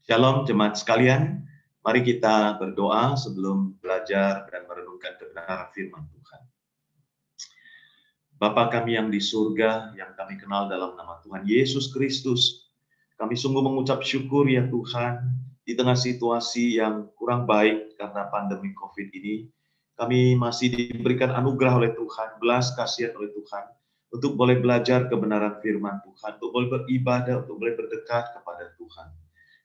Shalom jemaat sekalian, mari kita berdoa sebelum belajar dan merenungkan kebenaran firman Tuhan. Bapa kami yang di surga, yang kami kenal dalam nama Tuhan Yesus Kristus, kami sungguh mengucap syukur ya Tuhan, di tengah situasi yang kurang baik karena pandemi COVID ini, kami masih diberikan anugerah oleh Tuhan, belas kasihan oleh Tuhan, untuk boleh belajar kebenaran firman Tuhan, untuk boleh beribadah, untuk boleh berdekat kepada Tuhan.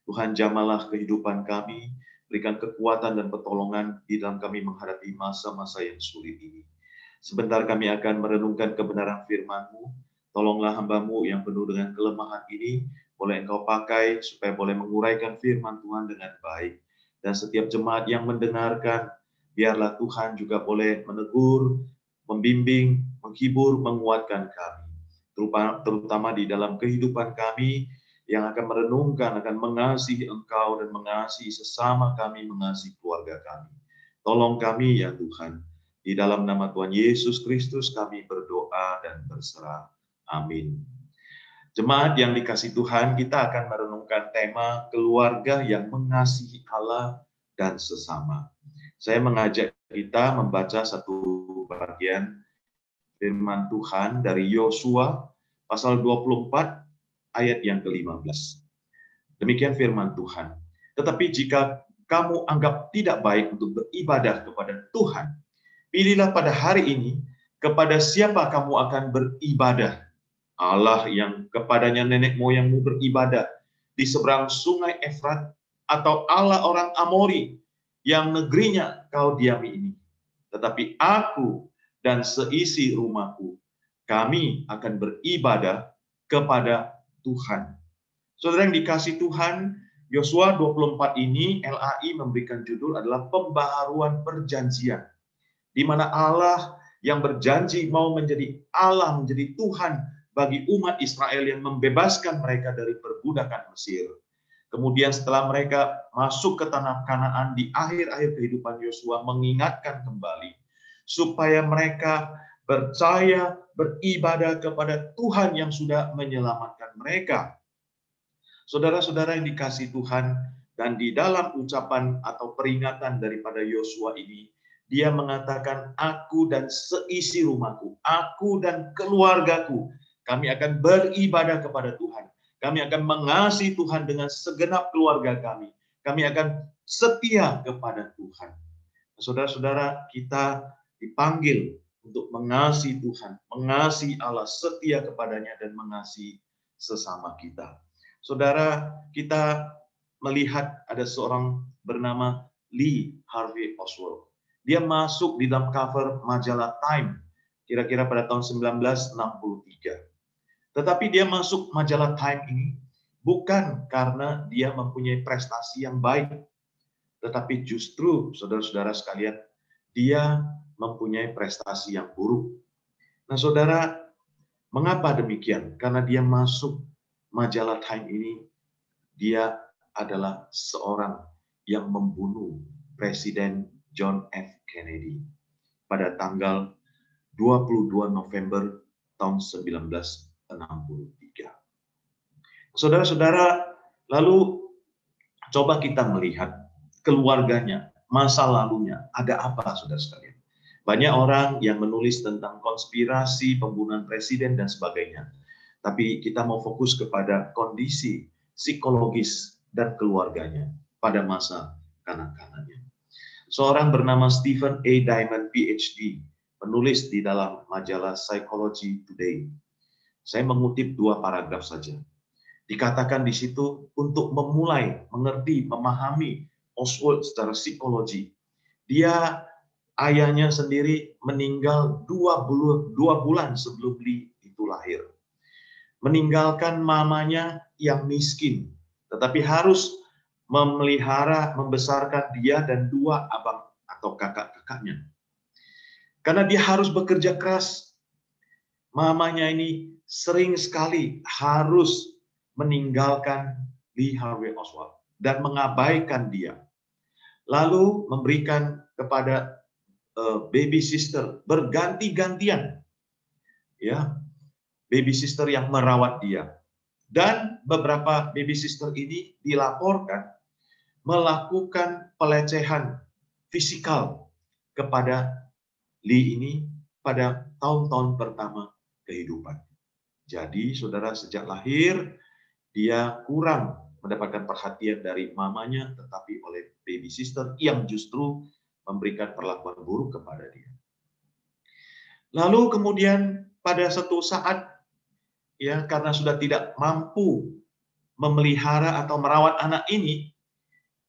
Tuhan jamalah kehidupan kami, berikan kekuatan dan pertolongan di dalam kami menghadapi masa-masa yang sulit ini. Sebentar kami akan merenungkan kebenaran firman-Mu. Tolonglah hamba-Mu yang penuh dengan kelemahan ini, boleh Engkau pakai supaya boleh menguraikan firman Tuhan dengan baik. Dan setiap jemaat yang mendengarkan, biarlah Tuhan juga boleh menegur, membimbing, menghibur, menguatkan kami. Terutama di dalam kehidupan kami, yang akan merenungkan, akan mengasihi Engkau dan mengasihi sesama kami, mengasihi keluarga kami. Tolong kami ya Tuhan. Di dalam nama Tuhan Yesus Kristus kami berdoa dan berserah. Amin. Jemaat yang dikasihi Tuhan, kita akan merenungkan tema keluarga yang mengasihi Allah dan sesama. Saya mengajak kita membaca satu bagian firman Tuhan dari Yosua pasal 24 ayat yang ke-15. Demikian firman Tuhan. Tetapi jika kamu anggap tidak baik untuk beribadah kepada Tuhan, pilihlah pada hari ini kepada siapa kamu akan beribadah. Allah yang kepadanya nenek moyangmu beribadah di seberang sungai Efrat, atau Allah orang Amori yang negerinya kau diami ini. Tetapi aku dan seisi rumahku, kami akan beribadah kepada Tuhan. Saudara yang dikasihi Tuhan, Yosua 24 ini LAI memberikan judul adalah pembaharuan perjanjian, di mana Allah yang berjanji mau menjadi Allah, menjadi Tuhan bagi umat Israel yang membebaskan mereka dari perbudakan Mesir. Kemudian setelah mereka masuk ke tanah Kanaan di akhir-akhir kehidupan Yosua, mengingatkan kembali supaya mereka percaya, beribadah kepada Tuhan yang sudah menyelamatkan mereka. Saudara-saudara yang dikasihi Tuhan, dan di dalam ucapan atau peringatan daripada Yosua ini, dia mengatakan, aku dan seisi rumahku, aku dan keluargaku, kami akan beribadah kepada Tuhan. Kami akan mengasihi Tuhan dengan segenap keluarga kami. Kami akan setia kepada Tuhan. Saudara-saudara, kita dipanggil untuk mengasihi Tuhan, mengasihi Allah, setia kepadanya, dan mengasihi sesama kita. Saudara, kita melihat ada seorang bernama Lee Harvey Oswald. Dia masuk di dalam cover majalah Time, kira-kira pada tahun 1963. Tetapi dia masuk majalah Time ini bukan karena dia mempunyai prestasi yang baik, tetapi justru, saudara-saudara sekalian, dia mempunyai prestasi yang buruk. Nah, saudara, mengapa demikian? Karena dia masuk majalah Time ini, dia adalah seorang yang membunuh Presiden John F. Kennedy pada tanggal 22 November tahun 1963. Saudara-saudara, lalu coba kita melihat keluarganya, masa lalunya, ada apa saudara sekalian? Banyak orang yang menulis tentang konspirasi, pembunuhan presiden, dan sebagainya. Tapi kita mau fokus kepada kondisi psikologis dan keluarganya pada masa kanak-kanaknya. Seorang bernama Stephen A. Diamond, PhD, menulis di dalam majalah Psychology Today. Saya mengutip 2 paragraf saja. Dikatakan di situ, untuk memulai mengerti, memahami Oswald secara psikologi, dia ayahnya sendiri meninggal 2 bulan sebelum Lee itu lahir. Meninggalkan mamanya yang miskin, tetapi harus memelihara, membesarkan dia dan 2 abang atau kakak-kakaknya. Karena dia harus bekerja keras. Mamanya ini sering sekali harus meninggalkan Lee Harvey Oswald dan mengabaikan dia. Lalu memberikan kepada baby sister berganti-gantian. Ya, baby sister yang merawat dia. Dan beberapa baby sister ini dilaporkan melakukan pelecehan fisikal kepada Lee ini pada tahun-tahun pertama kehidupan. Jadi saudara, sejak lahir dia kurang mendapatkan perhatian dari mamanya, tetapi oleh baby sister yang justru memberikan perlakuan buruk kepada dia. Lalu kemudian pada satu saat, ya, karena sudah tidak mampu memelihara atau merawat anak ini,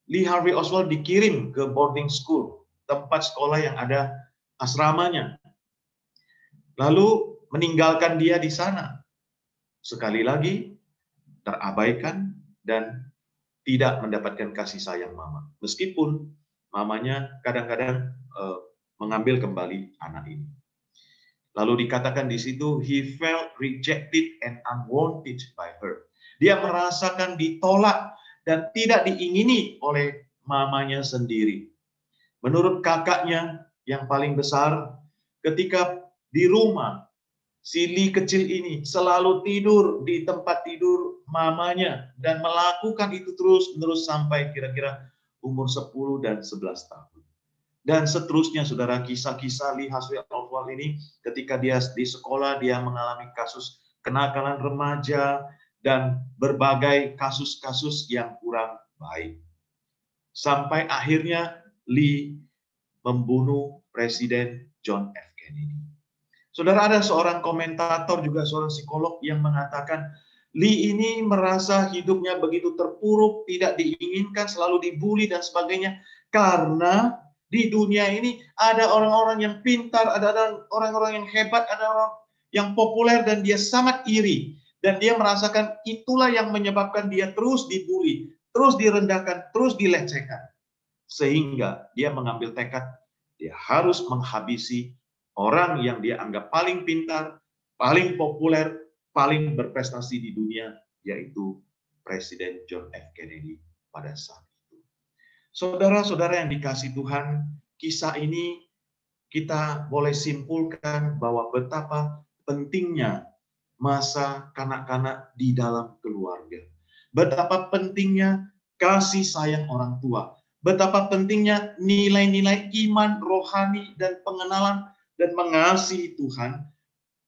Lee Harvey Oswald dikirim ke boarding school, tempat sekolah yang ada asramanya. Lalu meninggalkan dia di sana. Sekali lagi terabaikan dan tidak mendapatkan kasih sayang mama. Meskipun mamanya kadang-kadang mengambil kembali anak ini. Lalu dikatakan di situ, he felt rejected and unwanted by her. Dia merasakan ditolak dan tidak diingini oleh mamanya sendiri. Menurut kakaknya yang paling besar, ketika di rumah, si Lee kecil ini selalu tidur di tempat tidur mamanya dan melakukan itu terus-menerus sampai kira-kira umur 10 dan 11 tahun. Dan seterusnya, saudara, kisah-kisah Lee Harvey Oswald ini ketika dia di sekolah, dia mengalami kasus kenakalan remaja dan berbagai kasus-kasus yang kurang baik. Sampai akhirnya Lee membunuh Presiden John F. Kennedy. Saudara, ada seorang komentator, juga seorang psikolog yang mengatakan, Lee ini merasa hidupnya begitu terpuruk, tidak diinginkan, selalu dibully dan sebagainya, karena di dunia ini ada orang-orang yang pintar, ada orang-orang yang hebat, ada orang yang populer, dan dia sangat iri. Dan dia merasakan itulah yang menyebabkan dia terus dibully, terus direndahkan, terus dilecehkan. Sehingga dia mengambil tekad, dia harus menghabisi orang yang dia anggap paling pintar, paling populer, paling berprestasi di dunia, yaitu Presiden John F. Kennedy pada saat itu. Saudara-saudara yang dikasihi Tuhan, kisah ini kita boleh simpulkan bahwa betapa pentingnya masa kanak-kanak di dalam keluarga. Betapa pentingnya kasih sayang orang tua. Betapa pentingnya nilai-nilai iman rohani dan pengenalan dan mengasihi Tuhan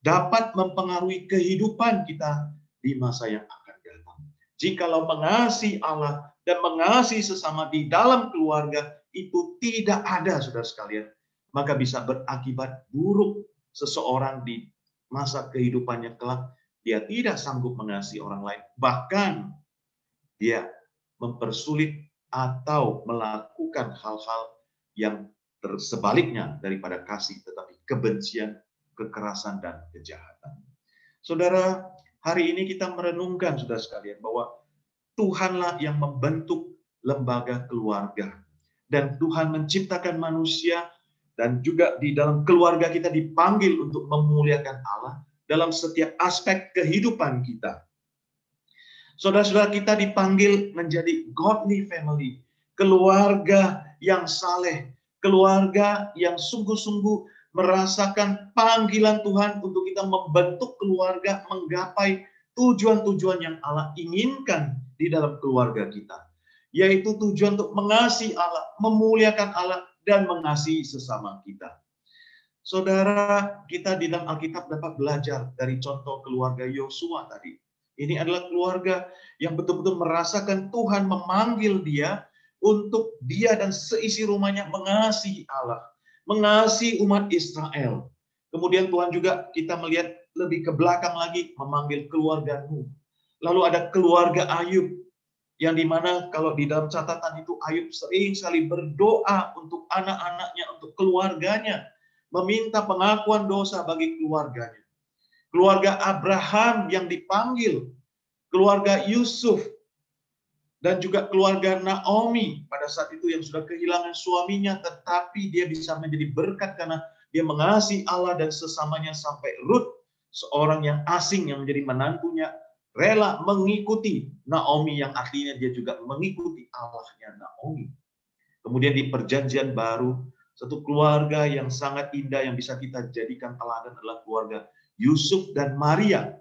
dapat mempengaruhi kehidupan kita di masa yang akan datang. Jikalau mengasihi Allah dan mengasihi sesama di dalam keluarga itu tidak ada, saudara sekalian, maka bisa berakibat buruk seseorang di masa kehidupannya kelak. Dia tidak sanggup mengasihi orang lain, bahkan dia mempersulit atau melakukan hal-hal yang sebaliknya daripada kasih, tetapi kebencian, kekerasan, dan kejahatan. Saudara, hari ini kita merenungkan, saudara sekalian, bahwa Tuhanlah yang membentuk lembaga keluarga. Dan Tuhan menciptakan manusia, dan juga di dalam keluarga kita dipanggil untuk memuliakan Allah dalam setiap aspek kehidupan kita. Saudara-saudara, kita dipanggil menjadi godly family, keluarga yang saleh, keluarga yang sungguh-sungguh merasakan panggilan Tuhan untuk kita membentuk keluarga, menggapai tujuan-tujuan yang Allah inginkan di dalam keluarga kita, yaitu tujuan untuk mengasihi Allah, memuliakan Allah, dan mengasihi sesama kita. Saudara, kita di dalam Alkitab dapat belajar dari contoh keluarga Yosua tadi. Ini adalah keluarga yang betul-betul merasakan Tuhan memanggil dia untuk dia dan seisi rumahnya mengasihi Allah, mengasihi umat Israel. Kemudian Tuhan juga, kita melihat lebih ke belakang lagi, memanggil keluarga Nuh. Lalu ada keluarga Ayub, yang dimana kalau di dalam catatan itu Ayub sering sekali berdoa untuk anak-anaknya, untuk keluarganya, meminta pengakuan dosa bagi keluarganya. Keluarga Abraham yang dipanggil, keluarga Yusuf, dan juga keluarga Naomi pada saat itu yang sudah kehilangan suaminya, tetapi dia bisa menjadi berkat karena dia mengasihi Allah dan sesamanya, sampai Ruth, seorang yang asing yang menjadi menantunya, rela mengikuti Naomi, yang artinya dia juga mengikuti Allahnya Naomi. Kemudian di Perjanjian Baru, satu keluarga yang sangat indah yang bisa kita jadikan teladan adalah keluarga Yusuf dan Maria.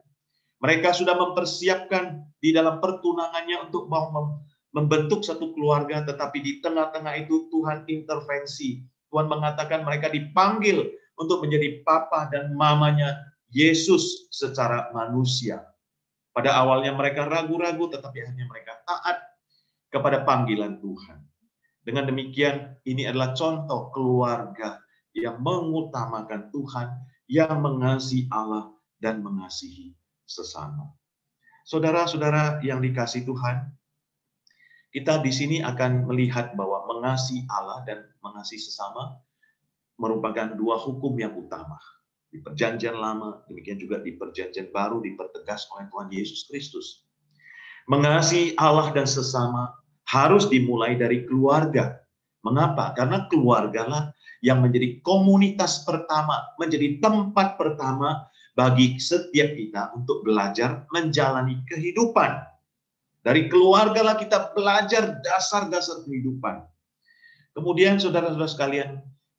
Mereka sudah mempersiapkan di dalam pertunangannya untuk mau membentuk satu keluarga, tetapi di tengah-tengah itu Tuhan intervensi. Tuhan mengatakan mereka dipanggil untuk menjadi papa dan mamanya Yesus secara manusia. Pada awalnya mereka ragu-ragu, tetapi akhirnya mereka taat kepada panggilan Tuhan. Dengan demikian, ini adalah contoh keluarga yang mengutamakan Tuhan, yang mengasihi Allah dan mengasihi sesama. Saudara-saudara yang dikasihi Tuhan, kita di sini akan melihat bahwa mengasihi Allah dan mengasihi sesama merupakan dua hukum yang utama. Di Perjanjian Lama, demikian juga di Perjanjian Baru dipertegas oleh Tuhan Yesus Kristus. Mengasihi Allah dan sesama harus dimulai dari keluarga. Mengapa? Karena keluargalah yang menjadi komunitas pertama, menjadi tempat pertama bagi setiap kita untuk belajar menjalani kehidupan. Dari keluargalah kita belajar dasar-dasar kehidupan. Kemudian saudara-saudara sekalian,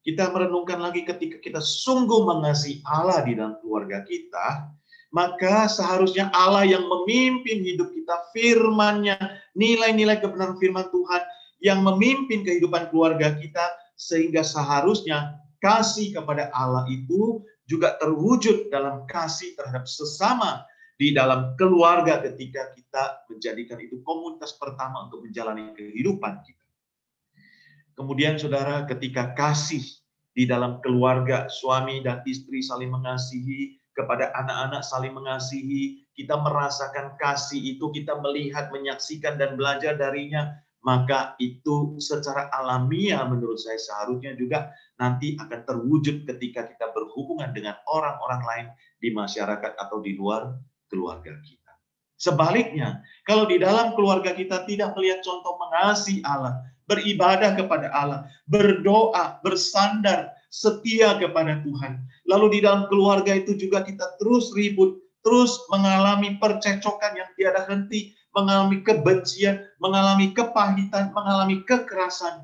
kita merenungkan lagi ketika kita sungguh mengasihi Allah di dalam keluarga kita, maka seharusnya Allah yang memimpin hidup kita, firman-Nya, nilai-nilai kebenaran firman Tuhan yang memimpin kehidupan keluarga kita, sehingga seharusnya kasih kepada Allah itu juga terwujud dalam kasih terhadap sesama di dalam keluarga ketika kita menjadikan itu komunitas pertama untuk menjalani kehidupan kita. Kemudian saudara, ketika kasih di dalam keluarga, suami dan istri saling mengasihi, kepada anak-anak saling mengasihi, kita merasakan kasih itu, kita melihat, menyaksikan dan belajar darinya, maka itu secara alamiah menurut saya seharusnya juga nanti akan terwujud ketika kita berhubungan dengan orang-orang lain di masyarakat atau di luar keluarga kita. Sebaliknya, kalau di dalam keluarga kita tidak melihat contoh mengasihi Allah, beribadah kepada Allah, berdoa, bersandar, setia kepada Tuhan. Lalu di dalam keluarga itu juga kita terus ribut, terus mengalami percecokan yang tiada henti, mengalami kebencian, mengalami kepahitan, mengalami kekerasan.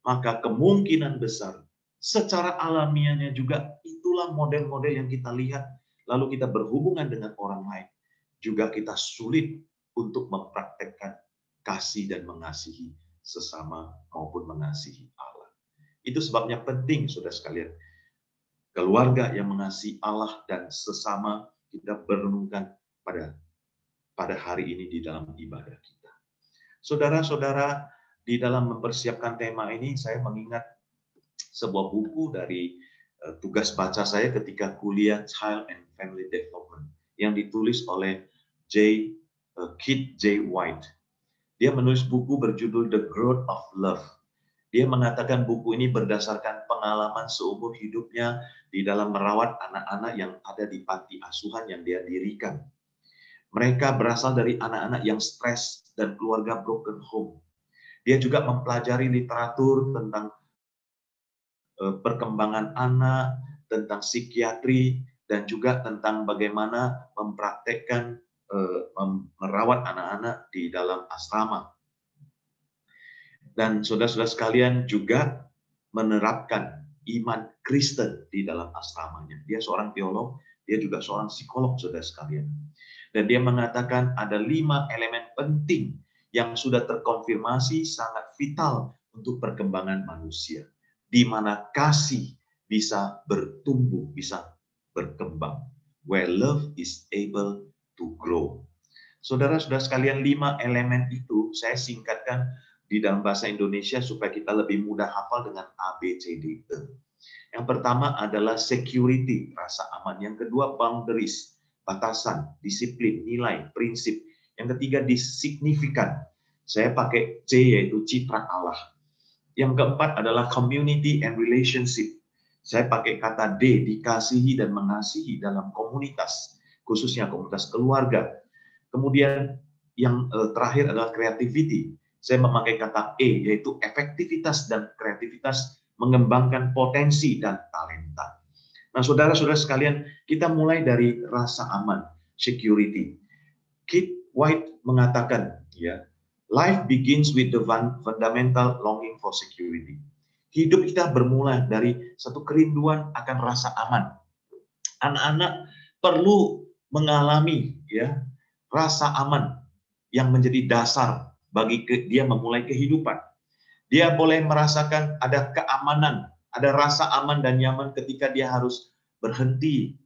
Maka kemungkinan besar, secara alamiahnya juga itulah model-model yang kita lihat, lalu kita berhubungan dengan orang lain. Juga kita sulit untuk mempraktekkan kasih dan mengasihi sesama maupun mengasihi Allah. Itu sebabnya penting, saudara sekalian, keluarga yang mengasihi Allah dan sesama kita berenungkan pada hari ini di dalam ibadah kita. Saudara-saudara, di dalam mempersiapkan tema ini, saya mengingat sebuah buku dari tugas baca saya ketika kuliah Child and Family Development yang ditulis oleh Kit J. White. Dia menulis buku berjudul The Growth of Love. Dia mengatakan buku ini berdasarkan pengalaman seumur hidupnya di dalam merawat anak-anak yang ada di panti asuhan yang dia dirikan. Mereka berasal dari anak-anak yang stres dan keluarga broken home. Dia juga mempelajari literatur tentang perkembangan anak, tentang psikiatri, dan juga tentang bagaimana mempraktekkan merawat anak-anak di dalam asrama. Dan saudara-saudara sekalian juga menerapkan iman Kristen di dalam asramanya. Dia seorang teolog, dia juga seorang psikolog, saudara sekalian. Dan dia mengatakan ada 5 elemen penting yang sudah terkonfirmasi sangat vital untuk perkembangan manusia, di mana kasih bisa bertumbuh, bisa berkembang. Where love is able to grow. Saudara-saudara sekalian, 5 elemen itu saya singkatkan di dalam bahasa Indonesia supaya kita lebih mudah hafal dengan A, B, C, D, E. Yang pertama adalah security, rasa aman. Yang kedua boundaries, batasan, disiplin, nilai, prinsip. Yang ketiga signifikan. Saya pakai C yaitu citra Allah. Yang keempat adalah community and relationship. Saya pakai kata D, dikasihi dan mengasihi dalam komunitas, khususnya komunitas keluarga. Kemudian yang terakhir adalah creativity. Saya memakai kata E, yaitu efektivitas dan kreativitas mengembangkan potensi dan talenta. Nah, saudara-saudara sekalian, kita mulai dari rasa aman, security. Kit White mengatakan, ya, life begins with the fundamental longing for security. Hidup kita bermula dari satu kerinduan akan rasa aman. Anak-anak perlu mengalami ya rasa aman yang menjadi dasar bagi dia memulai kehidupan. Dia boleh merasakan ada keamanan, ada rasa aman dan nyaman ketika dia harus berhenti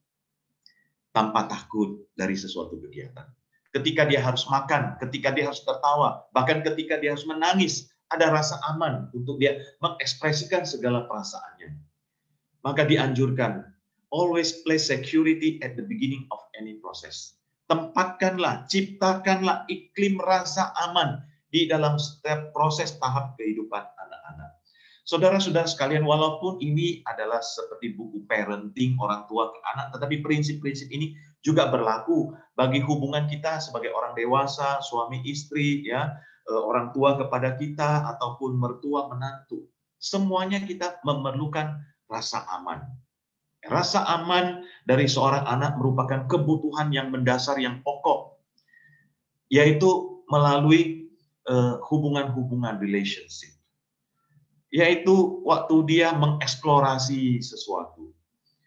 tanpa takut dari sesuatu kegiatan. Ketika dia harus makan, ketika dia harus tertawa, bahkan ketika dia harus menangis, ada rasa aman untuk dia mengekspresikan segala perasaannya. Maka dianjurkan, always place security at the beginning of any process. Tempatkanlah, ciptakanlah iklim rasa aman di dalam setiap proses tahap kehidupan anak-anak. Saudara-saudara sekalian, walaupun ini adalah seperti buku parenting orang tua ke anak, tetapi prinsip-prinsip ini juga berlaku bagi hubungan kita sebagai orang dewasa, suami istri, ya, orang tua kepada kita, ataupun mertua menantu. Semuanya kita memerlukan rasa aman. Rasa aman dari seorang anak merupakan kebutuhan yang mendasar, yang pokok, yaitu melalui hubungan-hubungan relationship. Yaitu waktu dia mengeksplorasi sesuatu,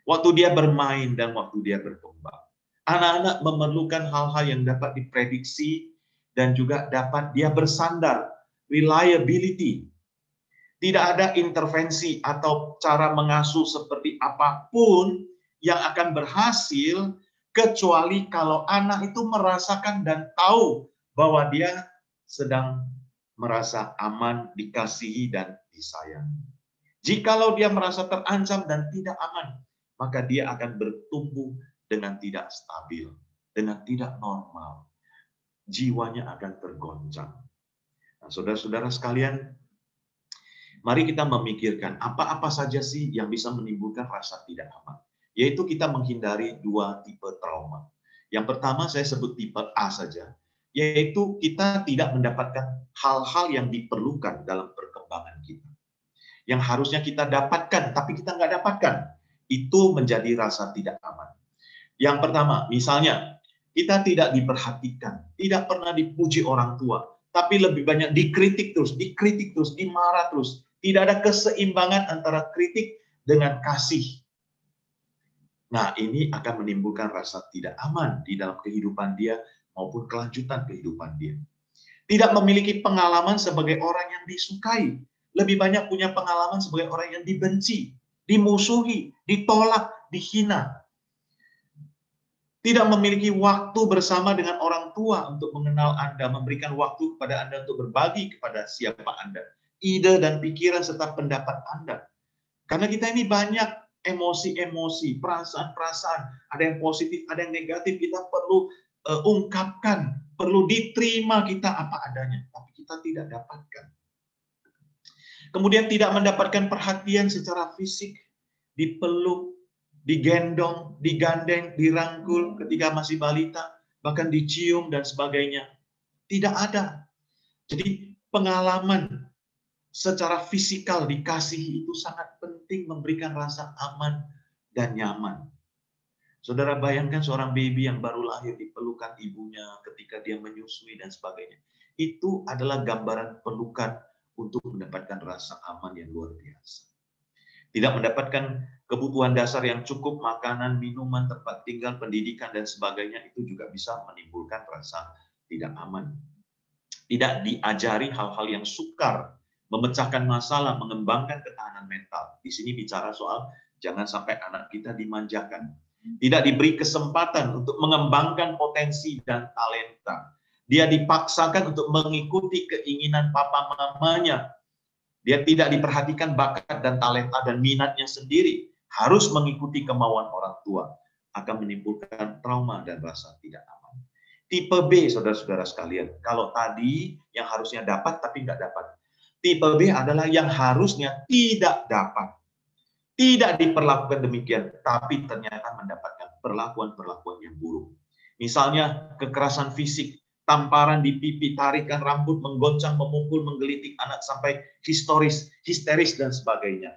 waktu dia bermain dan waktu dia berkembang. Anak-anak memerlukan hal-hal yang dapat diprediksi dan juga dapat dia bersandar, reliability. Tidak ada intervensi atau cara mengasuh seperti apapun yang akan berhasil kecuali kalau anak itu merasakan dan tahu bahwa dia sedang merasa aman, dikasihi, dan disayangi. Jikalau dia merasa terancam dan tidak aman, maka dia akan bertumbuh dengan tidak stabil, dengan tidak normal. Jiwanya akan tergoncang. Nah, saudara-saudara sekalian, mari kita memikirkan apa-apa saja sih yang bisa menimbulkan rasa tidak aman. Yaitu kita menghindari dua tipe trauma. Yang pertama saya sebut tipe A saja, yaitu kita tidak mendapatkan hal-hal yang diperlukan dalam perkembangan kita. Yang harusnya kita dapatkan, tapi kita nggak dapatkan. Itu menjadi rasa tidak aman. Yang pertama, misalnya, kita tidak diperhatikan, tidak pernah dipuji orang tua, tapi lebih banyak dikritik terus, dimarah terus. Tidak ada keseimbangan antara kritik dengan kasih. Nah, ini akan menimbulkan rasa tidak aman di dalam kehidupan dia maupun kelanjutan kehidupan dia. Tidak memiliki pengalaman sebagai orang yang disukai. Lebih banyak punya pengalaman sebagai orang yang dibenci, dimusuhi, ditolak, dihina. Tidak memiliki waktu bersama dengan orang tua untuk mengenal Anda, memberikan waktu kepada Anda untuk berbagi kepada siapa Anda. Ide dan pikiran serta pendapat Anda. Karena kita ini banyak emosi-emosi, perasaan-perasaan, ada yang positif, ada yang negatif, kita perlu ungkapkan, perlu diterima kita apa adanya, tapi kita tidak dapatkan. Kemudian tidak mendapatkan perhatian secara fisik, dipeluk, digendong, digandeng, dirangkul ketika masih balita, bahkan dicium dan sebagainya. Tidak ada. Jadi pengalaman secara fisikal dikasihi itu sangat penting, memberikan rasa aman dan nyaman. Saudara bayangkan seorang baby yang baru lahir di pelukan ibunya ketika dia menyusui dan sebagainya. Itu adalah gambaran pelukan untuk mendapatkan rasa aman yang luar biasa. Tidak mendapatkan kebutuhan dasar yang cukup, makanan, minuman, tempat tinggal, pendidikan, dan sebagainya, itu juga bisa menimbulkan rasa tidak aman. Tidak diajari hal-hal yang sukar, memecahkan masalah, mengembangkan ketahanan mental. Di sini bicara soal jangan sampai anak kita dimanjakan. Tidak diberi kesempatan untuk mengembangkan potensi dan talenta. Dia dipaksakan untuk mengikuti keinginan papa mamanya. Dia tidak diperhatikan bakat dan talenta dan minatnya sendiri. Harus mengikuti kemauan orang tua. Akan menimbulkan trauma dan rasa tidak aman. Tipe B, saudara-saudara sekalian. Kalau tadi yang harusnya dapat tapi nggak dapat. Tipe B adalah yang harusnya tidak dapat. Tidak diperlakukan demikian, tapi ternyata mendapatkan perlakuan-perlakuan yang buruk. Misalnya kekerasan fisik, tamparan di pipi, tarikan rambut, menggoncang, memukul, menggelitik anak sampai histeris dan sebagainya.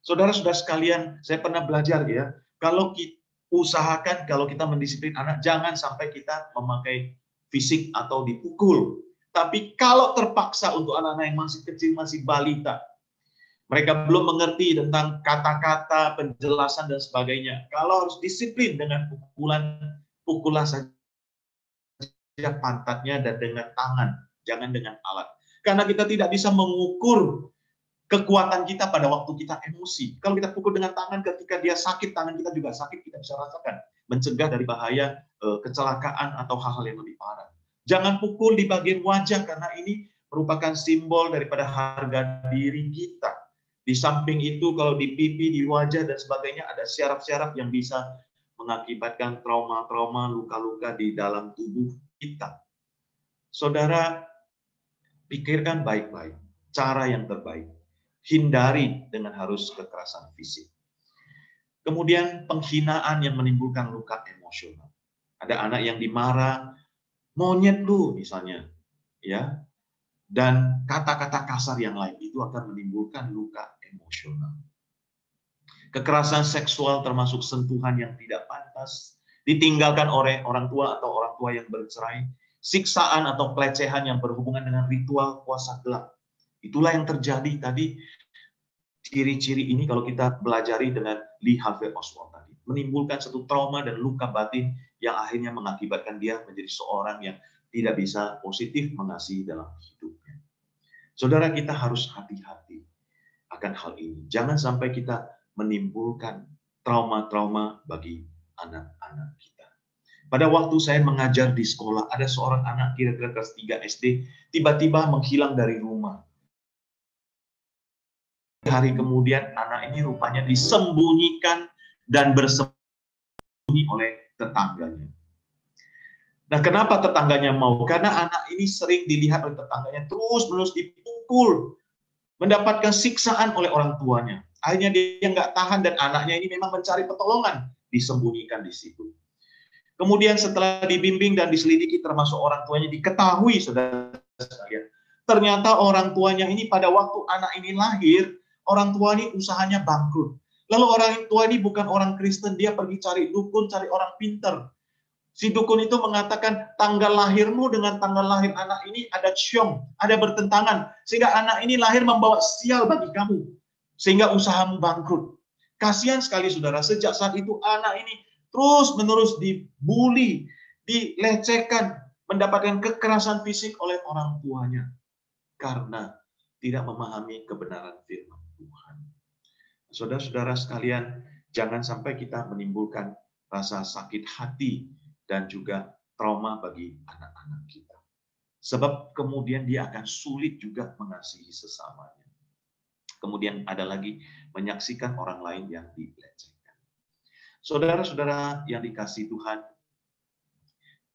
Saudara-saudara sekalian, saya pernah belajar ya, kalau kita usahakan, kalau kita mendisiplin anak, jangan sampai kita memakai fisik atau dipukul. Tapi kalau terpaksa untuk anak-anak yang masih kecil, masih balita, Mereka belum mengerti tentang kata-kata, penjelasan, dan sebagainya. Kalau harus disiplin dengan pukulan saja pantatnya dan dengan tangan, jangan dengan alat. Karena kita tidak bisa mengukur kekuatan kita pada waktu kita emosi. Kalau kita pukul dengan tangan, ketika dia sakit, tangan kita juga sakit, kita bisa rasakan. Mencegah dari bahaya kecelakaan atau hal-hal yang lebih parah. Jangan pukul di bagian wajah, karena ini merupakan simbol daripada harga diri kita. Di samping itu, kalau di pipi, di wajah, dan sebagainya, ada syaraf-syaraf yang bisa mengakibatkan trauma-trauma, luka-luka di dalam tubuh kita. Saudara, pikirkan baik-baik cara yang terbaik. Hindari dengan harus kekerasan fisik. Kemudian penghinaan yang menimbulkan luka emosional. Ada anak yang dimarah, monyet lu misalnya, ya, dan kata-kata kasar yang lain itu akan menimbulkan luka emosional. Kekerasan seksual termasuk sentuhan yang tidak pantas, ditinggalkan oleh orang tua atau orang tua yang bercerai, siksaan atau pelecehan yang berhubungan dengan ritual kuasa gelap. Itulah yang terjadi tadi. Ciri-ciri ini kalau kita belajari dengan Lee Harvey Oswald tadi, menimbulkan satu trauma dan luka batin yang akhirnya mengakibatkan dia menjadi seorang yang tidak bisa positif mengasihi dalam hidupnya. Saudara, kita harus hati-hati akan hal ini. Jangan sampai kita menimbulkan trauma-trauma bagi anak-anak kita. Pada waktu saya mengajar di sekolah, ada seorang anak kira-kira kelas 3 SD, tiba-tiba menghilang dari rumah. Hari kemudian anak ini rupanya disembunyikan dan bersembunyi oleh tetangganya. Nah, kenapa tetangganya mau? Karena anak ini sering dilihat oleh tetangganya terus-menerus dipukul, mendapatkan siksaan oleh orang tuanya. Akhirnya dia nggak tahan dan anaknya ini memang mencari pertolongan, disembunyikan di situ. Kemudian setelah dibimbing dan diselidiki termasuk orang tuanya, diketahui saudara sekalian, ternyata orang tuanya ini pada waktu anak ini lahir, orang tua ini usahanya bangkrut. Lalu orang tua ini bukan orang Kristen, dia pergi cari dukun, cari orang pinter. Si dukun itu mengatakan tanggal lahirmu dengan tanggal lahir anak ini ada ciong, ada bertentangan. Sehingga anak ini lahir membawa sial bagi kamu. Sehingga usahamu bangkrut. Kasihan sekali saudara, sejak saat itu anak ini terus-menerus dibully, dilecehkan, mendapatkan kekerasan fisik oleh orang tuanya. Karena tidak memahami kebenaran firman Tuhan. Saudara-saudara sekalian, jangan sampai kita menimbulkan rasa sakit hati dan juga trauma bagi anak-anak kita. Sebab kemudian dia akan sulit juga mengasihi sesamanya. Kemudian ada lagi menyaksikan orang lain yang dilecehkan. Saudara-saudara yang dikasihi Tuhan,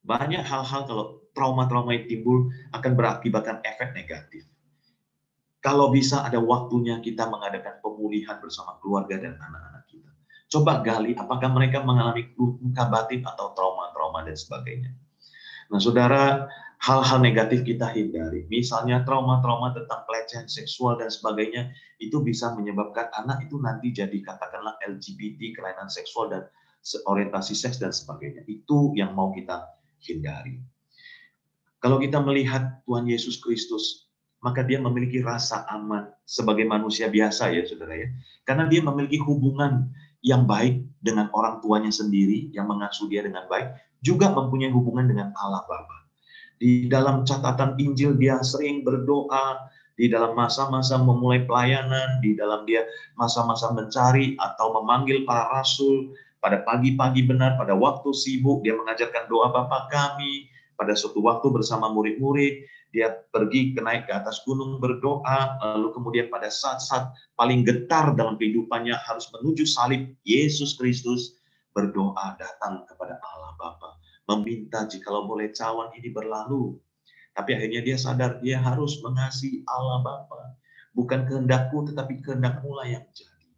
banyak hal-hal kalau trauma-trauma itu timbul akan berakibatkan efek negatif. Kalau bisa ada waktunya kita mengadakan pemulihan bersama keluarga dan anak-anak kita. Coba gali apakah mereka mengalami luka batin atau trauma-trauma dan sebagainya. Nah, saudara, hal-hal negatif kita hindari. Misalnya trauma-trauma tentang pelecehan seksual dan sebagainya, itu bisa menyebabkan anak itu nanti jadi katakanlah LGBT, kelainan seksual dan orientasi seks dan sebagainya. Itu yang mau kita hindari. Kalau kita melihat Tuhan Yesus Kristus, maka dia memiliki rasa aman sebagai manusia biasa ya saudara ya. Karena dia memiliki hubungan yang baik dengan orang tuanya sendiri, yang mengasuh dia dengan baik, juga mempunyai hubungan dengan Allah Bapa. Di dalam catatan Injil dia sering berdoa, di dalam masa-masa memulai pelayanan, di dalam dia masa-masa mencari atau memanggil para rasul, pada pagi-pagi benar, pada waktu sibuk, dia mengajarkan doa Bapa kami, pada suatu waktu bersama murid-murid, dia pergi naik ke atas gunung berdoa, lalu kemudian pada saat-saat paling getar dalam kehidupannya harus menuju salib Yesus Kristus, berdoa datang kepada Allah Bapa, meminta jikalau boleh cawan ini berlalu. Tapi akhirnya dia sadar dia harus mengasihi Allah Bapa. Bukan kehendakku tetapi kehendak-Mu lah yang jadi.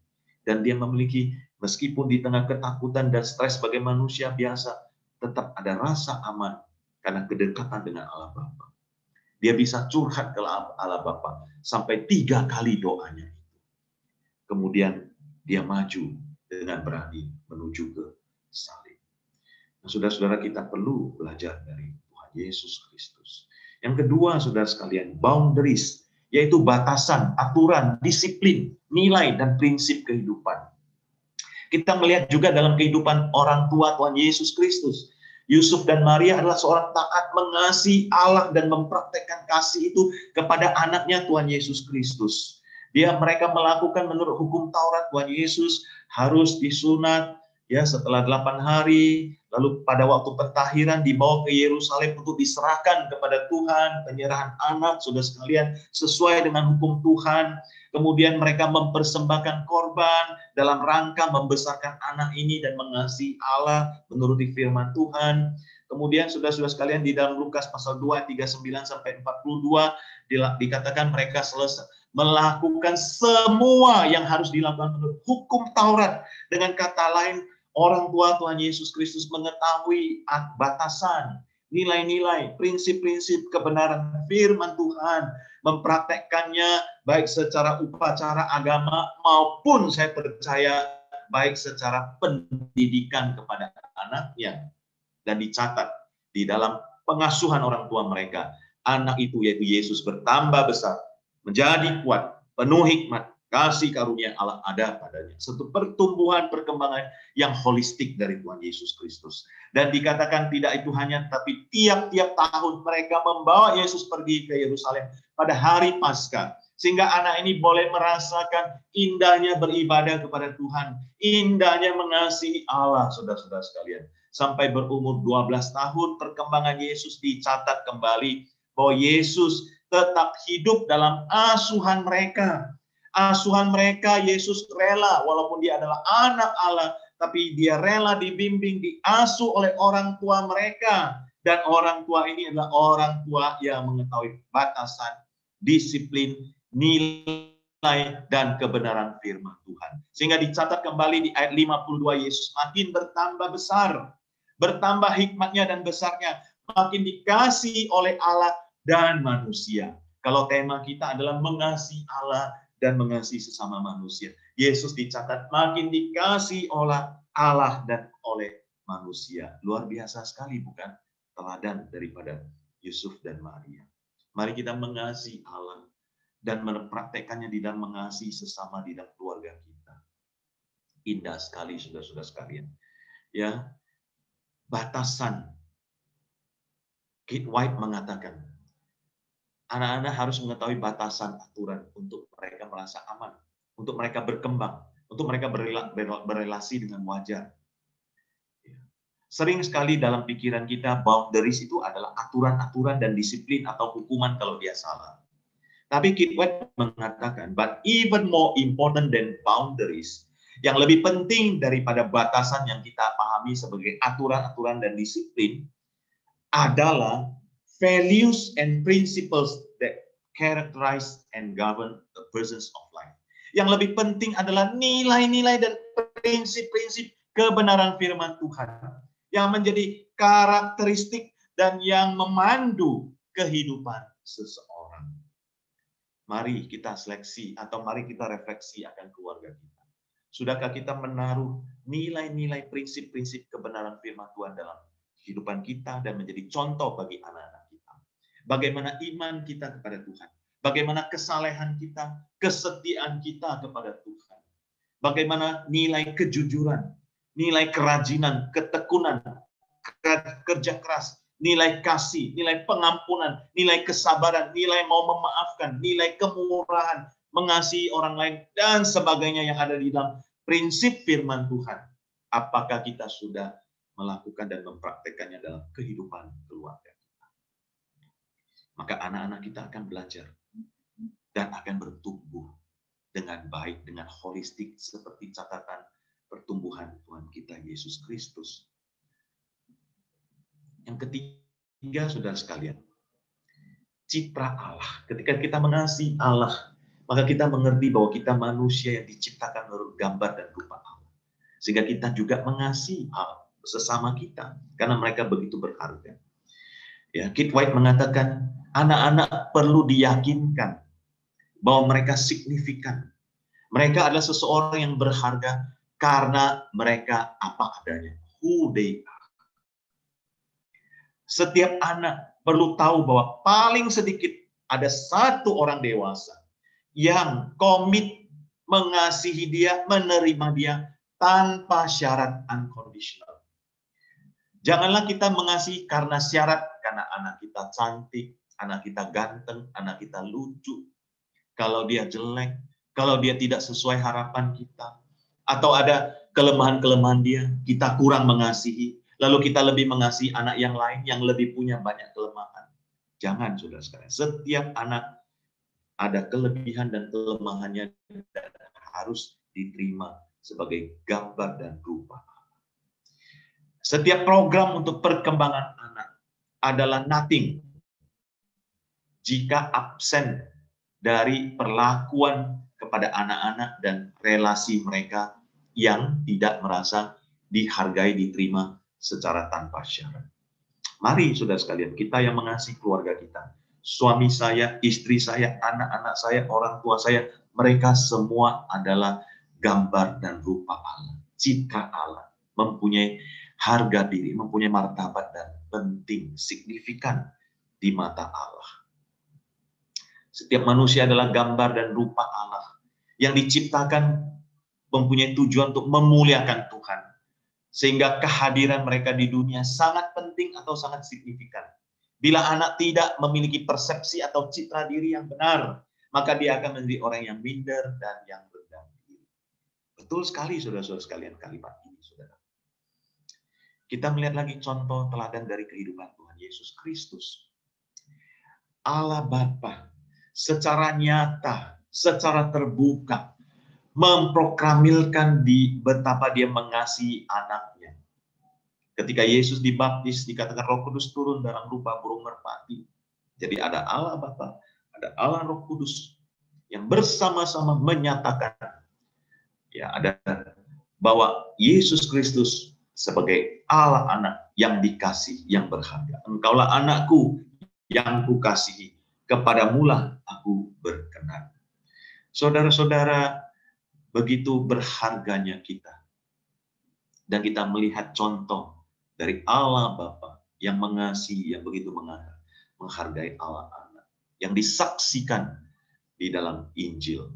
Dan dia memiliki, meskipun di tengah ketakutan dan stres sebagai manusia biasa, tetap ada rasa aman karena kedekatan dengan Allah Bapa. Dia bisa curhat ke Allah Bapa sampai 3 kali doanya itu. Kemudian dia maju dengan berani menuju ke salib. Nah, saudara-saudara, kita perlu belajar dari Tuhan Yesus Kristus. Yang kedua, saudara sekalian, boundaries yaitu batasan, aturan, disiplin, nilai, dan prinsip kehidupan. Kita melihat juga dalam kehidupan orang tua Tuhan Yesus Kristus. Yusuf dan Maria adalah seorang taat mengasihi Allah dan mempraktekkan kasih itu kepada anaknya Tuhan Yesus Kristus. Mereka melakukan menurut hukum Taurat. Tuhan Yesus harus disunat ya setelah 8 hari, lalu pada waktu pentahiran dibawa ke Yerusalem untuk diserahkan kepada Tuhan, penyerahan anak, saudara sekalian, sesuai dengan hukum Tuhan. Kemudian mereka mempersembahkan korban dalam rangka membesarkan anak ini dan mengasihi Allah menuruti firman Tuhan. Kemudian saudara-saudara sekalian, di dalam Lukas pasal 2, 39 sampai 42 dikatakan mereka selesai melakukan semua yang harus dilakukan menurut hukum Taurat. Dengan kata lain, orang tua Tuhan Yesus Kristus mengetahui batasan, nilai-nilai, prinsip-prinsip kebenaran firman Tuhan, mempraktekkannya baik secara upacara agama maupun saya percaya baik secara pendidikan kepada anaknya, dan dicatat di dalam pengasuhan orang tua mereka. Anak itu yaitu Yesus bertambah besar, menjadi kuat, penuh hikmat, kasih karunia Allah ada padanya. Satu pertumbuhan perkembangan yang holistik dari Tuhan Yesus Kristus. Dan dikatakan tidak itu hanya, tapi tiap-tiap tahun mereka membawa Yesus pergi ke Yerusalem pada hari Paskah. Sehingga anak ini boleh merasakan indahnya beribadah kepada Tuhan, indahnya mengasihi Allah, saudara-saudara sekalian. Sampai berumur 12 tahun, perkembangan Yesus dicatat kembali bahwa Yesus tetap hidup dalam asuhan mereka. Asuhan mereka, Yesus rela, walaupun dia adalah anak Allah, tapi dia rela dibimbing, diasuh oleh orang tua mereka. Dan orang tua ini adalah orang tua yang mengetahui batasan, disiplin, nilai, dan kebenaran firman Tuhan. Sehingga dicatat kembali di ayat 52, Yesus makin bertambah besar, bertambah hikmatnya dan besarnya, makin dikasihi oleh Allah dan manusia. Kalau tema kita adalah mengasihi Allah dan mengasihi sesama manusia, Yesus dicatat makin dikasihi oleh Allah dan oleh manusia. Luar biasa sekali, bukan? Teladan daripada Yusuf dan Maria. Mari kita mengasihi Allah dan mempraktekannya di dalam mengasihi sesama di dalam keluarga kita. Indah sekali, saudara-saudara sekalian. Ya, batasan. Kate White mengatakan, anak-anak harus mengetahui batasan aturan untuk mereka merasa aman, untuk mereka berkembang, untuk mereka berelasi dengan wajar. Sering sekali dalam pikiran kita, boundaries itu adalah aturan-aturan dan disiplin atau hukuman kalau dia salah. Tapi Kate White mengatakan, but even more important than boundaries, yang lebih penting daripada batasan yang kita pahami sebagai aturan-aturan dan disiplin, adalah values and principles that characterize and govern the persons of life. Yang lebih penting adalah nilai-nilai dan prinsip-prinsip kebenaran firman Tuhan yang menjadi karakteristik dan yang memandu kehidupan seseorang. Mari kita seleksi atau mari kita refleksi akan keluarga kita. Sudahkah kita menaruh nilai-nilai prinsip-prinsip kebenaran firman Tuhan dalam kehidupan kita dan menjadi contoh bagi anak-anak kita? Bagaimana iman kita kepada Tuhan? Bagaimana kesalehan kita, kesetiaan kita kepada Tuhan? Bagaimana nilai kejujuran, nilai kerajinan, ketekunan, kerja keras, nilai kasih, nilai pengampunan, nilai kesabaran, nilai mau memaafkan, nilai kemurahan, mengasihi orang lain, dan sebagainya yang ada di dalam prinsip firman Tuhan. Apakah kita sudah melakukan dan mempraktekannya dalam kehidupan keluarga kita? Maka anak-anak kita akan belajar dan akan bertumbuh dengan baik, dengan holistik seperti catatan pertumbuhan Tuhan kita Yesus Kristus. Yang ketiga, saudara sekalian, citra Allah. Ketika kita mengasihi Allah, maka kita mengerti bahwa kita manusia yang diciptakan menurut gambar dan rupa Allah. Sehingga kita juga mengasihi sesama kita, karena mereka begitu berharga. Ya, Kate White mengatakan, anak-anak perlu diyakinkan bahwa mereka signifikan. Mereka adalah seseorang yang berharga karena mereka apa adanya, who they are. Setiap anak perlu tahu bahwa paling sedikit ada satu orang dewasa yang komit mengasihi dia, menerima dia tanpa syarat, unconditional. Janganlah kita mengasihi karena syarat, karena anak kita cantik, anak kita ganteng, anak kita lucu. Kalau dia jelek, kalau dia tidak sesuai harapan kita, atau ada kelemahan-kelemahan dia, kita kurang mengasihi, lalu kita lebih mengasihi anak yang lain yang lebih punya banyak kelemahan. Jangan, saudara sekalian. Setiap anak ada kelebihan dan kelemahannya dan harus diterima sebagai gambar dan rupa. Setiap program untuk perkembangan anak adalah nothing jika absen dari perlakuan kepada anak-anak dan relasi mereka yang tidak merasa dihargai, diterima secara tanpa syarat. Mari saudara sekalian, kita yang mengasihi keluarga kita, suami saya, istri saya, anak-anak saya, orang tua saya, mereka semua adalah gambar dan rupa Allah, citra Allah, mempunyai harga diri, mempunyai martabat dan penting, signifikan di mata Allah. Setiap manusia adalah gambar dan rupa Allah yang diciptakan mempunyai tujuan untuk memuliakan Tuhan. Sehingga kehadiran mereka di dunia sangat penting atau sangat signifikan. Bila anak tidak memiliki persepsi atau citra diri yang benar, maka dia akan menjadi orang yang minder dan yang rendah diri. Betul sekali saudara-saudara sekalian kalimat ini, saudara. Kita melihat lagi contoh teladan dari kehidupan Tuhan Yesus Kristus. Allah Bapa secara nyata, secara terbuka, memproklamirkan di betapa dia mengasihi anaknya. Ketika Yesus dibaptis, dikatakan Roh Kudus turun dalam rupa burung merpati. Jadi ada Allah Bapa, ada Allah Roh Kudus yang bersama-sama menyatakan, ya, ada bahwa Yesus Kristus sebagai Allah anak yang dikasih, yang berharga. Engkaulah anakku yang kukasihi, kepadamulah aku berkenan. Saudara-saudara, begitu berharganya kita. Dan kita melihat contoh dari Allah Bapa yang mengasihi, yang begitu menghargai Allah anak, yang disaksikan di dalam Injil.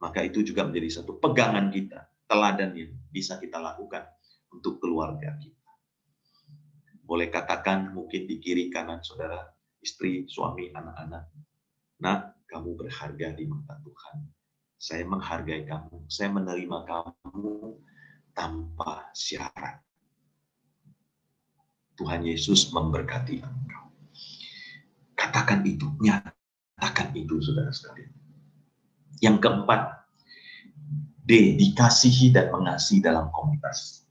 Maka itu juga menjadi satu pegangan kita, teladan yang bisa kita lakukan untuk keluarga kita. Boleh katakan mungkin di kiri kanan saudara, istri, suami, anak-anak, nah, kamu berharga di mata Tuhan. Saya menghargai kamu, saya menerima kamu tanpa syarat. Tuhan Yesus memberkati engkau. Katakan itu, nyatakan itu saudara sekalian. Yang keempat, dikasihi dan mengasihi dalam komunitas.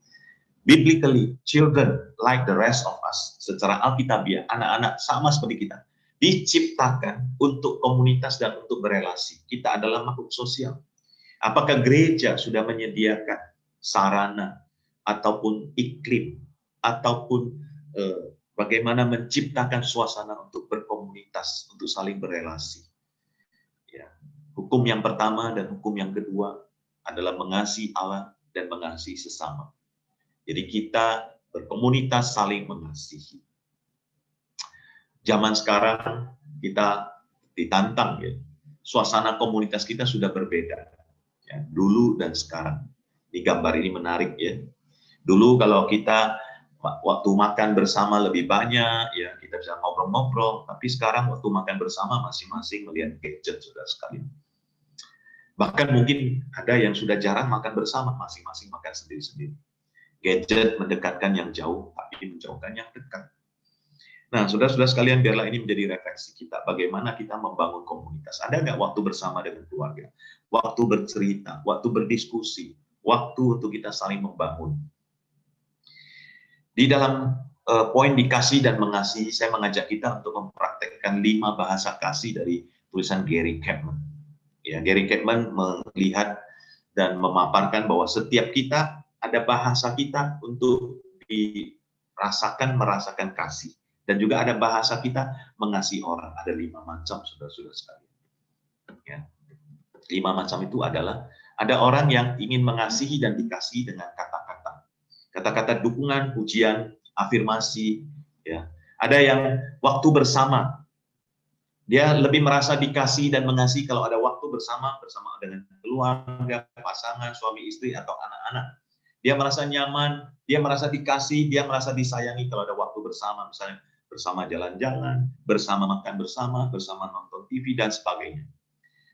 Biblically, children like the rest of us, secara alkitabiah, anak-anak sama seperti kita, diciptakan untuk komunitas dan untuk berelasi. Kita adalah makhluk sosial. Apakah gereja sudah menyediakan sarana ataupun iklim ataupun bagaimana menciptakan suasana untuk berkomunitas, untuk saling berelasi? Ya. Hukum yang pertama dan hukum yang kedua adalah mengasihi Allah dan mengasihi sesama. Jadi kita berkomunitas saling mengasihi. Zaman sekarang kita ditantang, ya. Suasana komunitas kita sudah berbeda, ya, dulu dan sekarang. Di gambar ini menarik, ya. Dulu kalau kita waktu makan bersama lebih banyak, ya, kita bisa ngobrol-ngobrol. Tapi sekarang waktu makan bersama masing-masing melihat gadget sudah sekali. Bahkan mungkin ada yang sudah jarang makan bersama, masing-masing makan sendiri-sendiri. Gadget mendekatkan yang jauh, tapi menjauhkan yang dekat. Nah, saudara-saudara sekalian, biarlah ini menjadi refleksi kita. Bagaimana kita membangun komunitas. Ada nggak waktu bersama dengan keluarga? Waktu bercerita, waktu berdiskusi, waktu untuk kita saling membangun. Di dalam poin dikasih dan mengasihi, saya mengajak kita untuk mempraktekkan 5 bahasa kasih dari tulisan Gary Chapman. Ya, Gary Chapman melihat dan memaparkan bahwa setiap kita ada bahasa kita untuk merasakan kasih. Dan juga ada bahasa kita mengasihi orang. Ada 5 macam, saudara-saudara sekalian. Ya. 5 macam itu adalah, ada orang yang ingin mengasihi dan dikasihi dengan kata-kata. Kata-kata dukungan, pujian, afirmasi. Ya. Ada yang waktu bersama. Dia lebih merasa dikasih dan mengasihi kalau ada waktu bersama dengan keluarga, pasangan, suami istri atau anak-anak. Dia merasa nyaman, dia merasa dikasih, dia merasa disayangi kalau ada waktu bersama, misalnya bersama jalan-jalan, bersama makan bersama nonton TV dan sebagainya.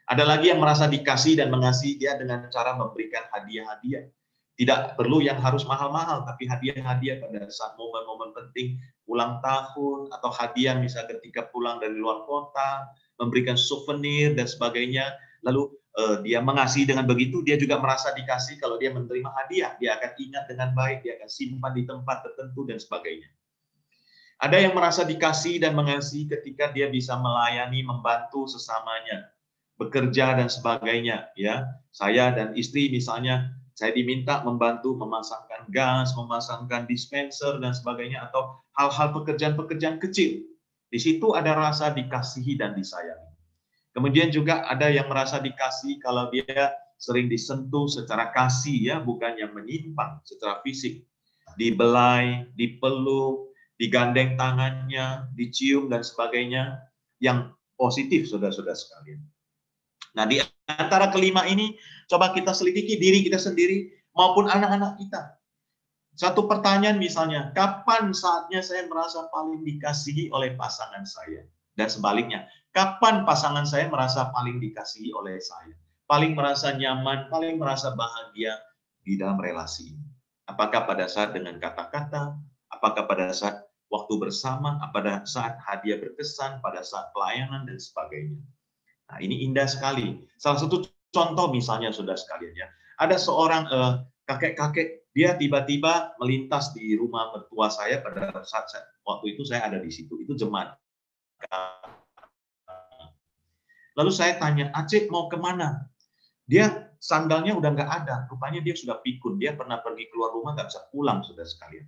Ada lagi yang merasa dikasih dan mengasihi dia dengan cara memberikan hadiah-hadiah. Tidak perlu yang harus mahal-mahal, tapi hadiah-hadiah pada saat momen-momen penting, ulang tahun, atau hadiah misalnya ketika pulang dari luar kota, memberikan souvenir dan sebagainya. Lalu dia mengasihi dengan begitu, dia juga merasa dikasih kalau dia menerima hadiah. Dia akan ingat dengan baik, dia akan simpan di tempat tertentu dan sebagainya. Ada yang merasa dikasih dan mengasihi ketika dia bisa melayani, membantu sesamanya, bekerja dan sebagainya. Ya, saya dan istri misalnya, saya diminta membantu memasangkan gas, memasangkan dispenser dan sebagainya, atau hal-hal pekerjaan-pekerjaan kecil. Di situ ada rasa dikasihi dan disayangi. Kemudian juga ada yang merasa dikasihi kalau dia sering disentuh secara kasih, ya, bukan yang menyimpang secara fisik, dibelai, dipeluk, digandeng tangannya, dicium dan sebagainya, yang positif, saudara-saudara sekalian. Nah, di antara kelima ini, coba kita selidiki diri kita sendiri maupun anak-anak kita. Satu pertanyaan misalnya, kapan saatnya saya merasa paling dikasihi oleh pasangan saya? Dan sebaliknya, kapan pasangan saya merasa paling dikasihi oleh saya? Paling merasa nyaman, paling merasa bahagia di dalam relasi ini. Apakah pada saat dengan kata-kata, apakah pada saat waktu bersama, pada saat hadiah berkesan, pada saat pelayanan, dan sebagainya. Nah, ini indah sekali. Salah satu contoh misalnya, saudara sekalian, ya, ada seorang kakek-kakek, dia tiba-tiba melintas di rumah mertua saya pada saat waktu itu saya ada di situ. Itu jemaat. Lalu saya tanya, Aceh mau kemana? Dia sandalnya udah nggak ada. Rupanya dia sudah pikun. Dia pernah pergi keluar rumah, nggak bisa pulang, saudara sekalian.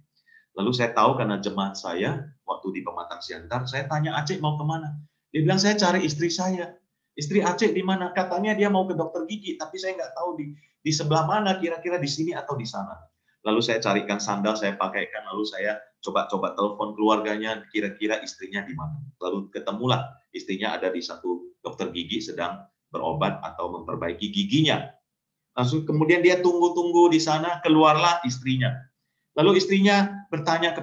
Lalu saya tahu karena jemaat saya, waktu di Pematang Siantar, saya tanya, Aceh mau kemana? Dia bilang, saya cari istri saya. Istri Aceh di mana? Katanya dia mau ke dokter gigi, tapi saya nggak tahu di sebelah mana, kira-kira di sini atau di sana. Lalu saya carikan sandal, saya pakaikan, lalu saya coba-coba telepon keluarganya, kira-kira istrinya di mana. Lalu ketemulah istrinya ada di satu dokter gigi sedang berobat atau memperbaiki giginya. Langsung kemudian dia tunggu-tunggu di sana, keluarlah istrinya. Lalu istrinya berkata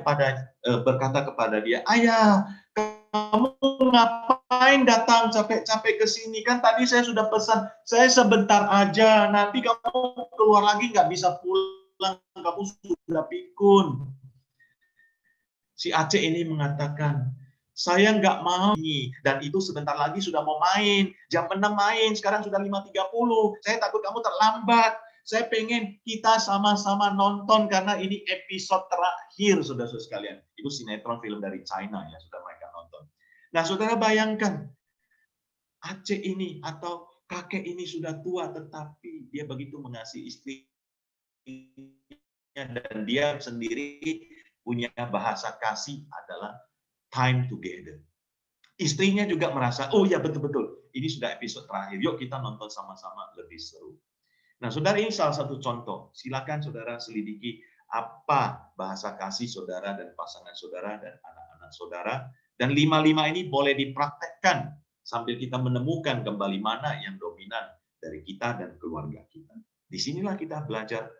kepada dia, ayah, kamu ngapain datang capek-capek ke sini? Kan tadi saya sudah pesan, saya sebentar aja, nanti kamu keluar lagi nggak bisa pulang, kamu sudah pikun. Si Aceh ini mengatakan, saya nggak mau nih, dan itu sebentar lagi sudah mau main, jam 6 main, sekarang sudah 5.30, saya takut kamu terlambat. Saya pengen kita sama-sama nonton karena ini episode terakhir, saudara-saudara sekalian. Itu sinetron film dari China ya, sudah mereka nonton. Nah, saudara bayangkan, Aceh ini atau kakek ini sudah tua, tetapi dia begitu mengasihi istrinya, dan dia sendiri punya bahasa kasih adalah time together. Istrinya juga merasa, oh ya betul-betul, ini sudah episode terakhir, yuk kita nonton sama-sama lebih seru. Nah, saudara, ini salah satu contoh. Silakan saudara selidiki apa bahasa kasih saudara dan pasangan saudara dan anak-anak saudara. Dan lima-lima ini boleh dipraktekkan sambil kita menemukan kembali mana yang dominan dari kita dan keluarga kita. Disinilah kita belajar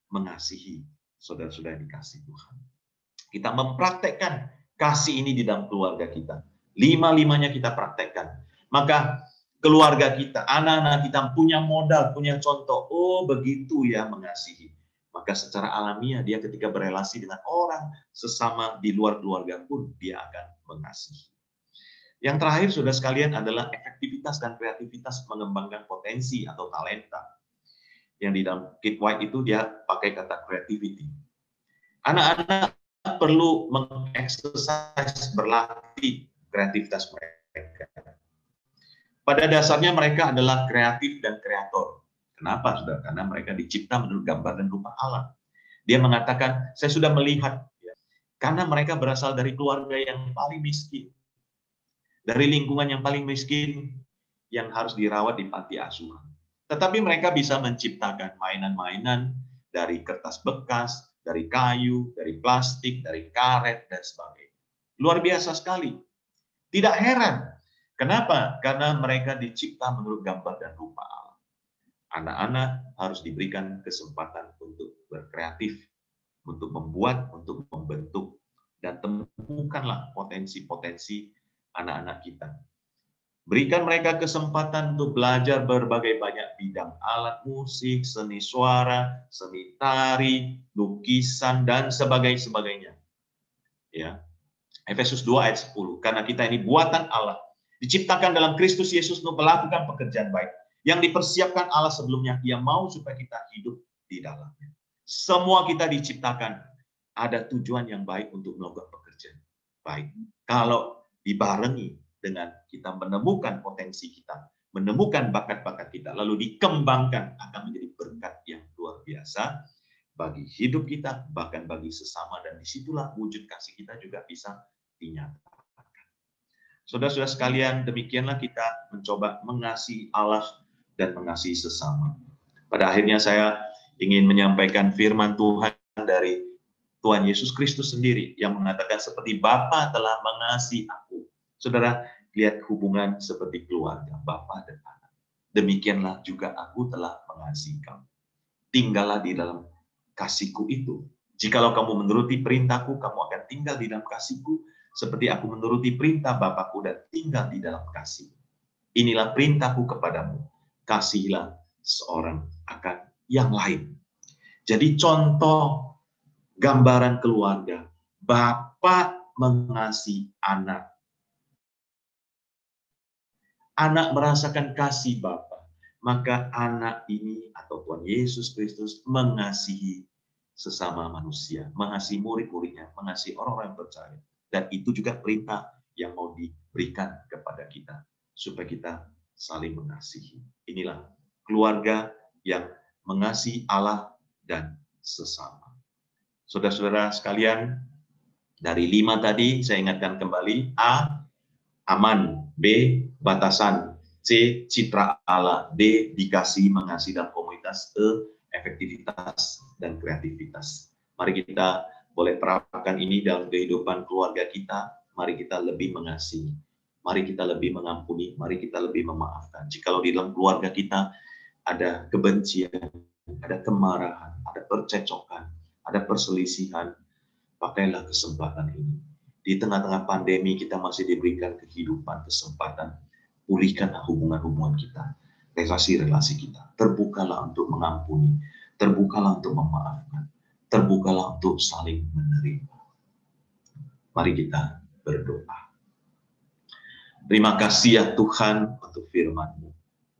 mengasihi saudara-saudara yang dikasih Tuhan. Kita mempraktekkan kasih ini di dalam keluarga kita. Lima-limanya kita praktekkan. Maka keluarga kita, anak-anak kita punya modal, punya contoh. Oh, begitu ya mengasihi. Maka secara alamiah dia ketika berelasi dengan orang sesama di luar keluarga pun dia akan mengasihi. Yang terakhir, saudara sekalian, adalah efektivitas dan kreativitas mengembangkan potensi atau talenta. Yang di dalam Kit White itu dia pakai kata creativity. Anak-anak perlu mengeksersis, berlatih kreativitas mereka. Pada dasarnya mereka adalah kreatif dan kreator. Kenapa, saudara? Karena mereka dicipta menurut gambar dan rupa Allah. Dia mengatakan, saya sudah melihat, ya, karena mereka berasal dari keluarga yang paling miskin, dari lingkungan yang paling miskin, yang harus dirawat di panti asuhan. Tetapi mereka bisa menciptakan mainan-mainan dari kertas bekas, dari kayu, dari plastik, dari karet, dan sebagainya. Luar biasa sekali. Tidak heran Kenapa? Karena mereka dicipta menurut gambar dan rupa Allah. Anak-anak harus diberikan kesempatan untuk berkreatif, untuk membuat, untuk membentuk, dan temukanlah potensi-potensi anak-anak kita. Berikan mereka kesempatan untuk belajar berbagai banyak bidang, alat musik, seni suara, seni tari, lukisan, dan sebagainya. Ya. Efesus 2 ayat 10. Karena kita ini buatan Allah, diciptakan dalam Kristus Yesus untuk melakukan pekerjaan baik yang dipersiapkan Allah sebelumnya. Ia mau supaya kita hidup di dalamnya. Semua kita diciptakan ada tujuan yang baik untuk melakukan pekerjaan baik. Kalau dibarengi dengan kita menemukan potensi kita, menemukan bakat-bakat kita, lalu dikembangkan, akan menjadi berkat yang luar biasa bagi hidup kita, bahkan bagi sesama, dan disitulah wujud kasih kita juga bisa dinyatakan. Saudara-saudara sekalian, demikianlah kita mencoba mengasihi Allah dan mengasihi sesama. Pada akhirnya saya ingin menyampaikan firman Tuhan dari Tuhan Yesus Kristus sendiri yang mengatakan seperti Bapa telah mengasihi aku. Saudara, lihat hubungan seperti keluarga, Bapa dan anak. Demikianlah juga aku telah mengasihi kamu. Tinggallah di dalam kasihku itu. Jikalau kamu menuruti perintahku, kamu akan tinggal di dalam kasihku, seperti aku menuruti perintah Bapakku dan tinggal di dalam kasih. Inilah perintahku kepadamu, kasihilah seorang akan yang lain. Jadi contoh gambaran keluarga, Bapak mengasihi anak. Anak merasakan kasih Bapa, maka anak ini atau Tuhan Yesus Kristus mengasihi sesama manusia, mengasihi murid-muridnya, mengasihi orang-orang yang percaya. Dan itu juga perintah yang mau diberikan kepada kita, supaya kita saling mengasihi. Inilah keluarga yang mengasihi Allah dan sesama. Saudara-saudara sekalian, dari 5 tadi saya ingatkan kembali: A, aman; B, batasan; C, citra Allah; D, dikasih, mengasihi dalam komunitas; E, efektivitas dan kreativitas. Mari kita boleh terapkan ini dalam kehidupan keluarga kita. Mari kita lebih mengasihi, mari kita lebih mengampuni, mari kita lebih memaafkan. Jikalau di dalam keluarga kita ada kebencian, ada kemarahan, ada percecokan, ada perselisihan, pakailah kesempatan ini. Di tengah-tengah pandemi kita masih diberikan kehidupan, kesempatan. Pulihkanlah hubungan-hubungan kita, relasi-relasi kita. Terbukalah untuk mengampuni, terbukalah untuk memaafkan, terbukalah untuk saling menerima. Mari kita berdoa. Terima kasih ya Tuhan untuk firman-Mu.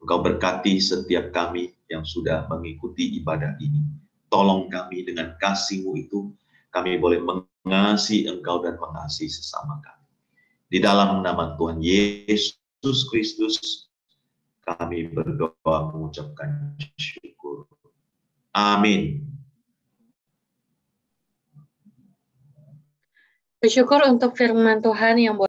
Engkau berkati setiap kami yang sudah mengikuti ibadah ini. Tolong kami dengan kasih-Mu itu, kami boleh mengasihi Engkau dan mengasihi sesama kami. Di dalam nama Tuhan Yesus Kristus, kami berdoa mengucapkan syukur. Amin. Bersyukur untuk firman Tuhan yang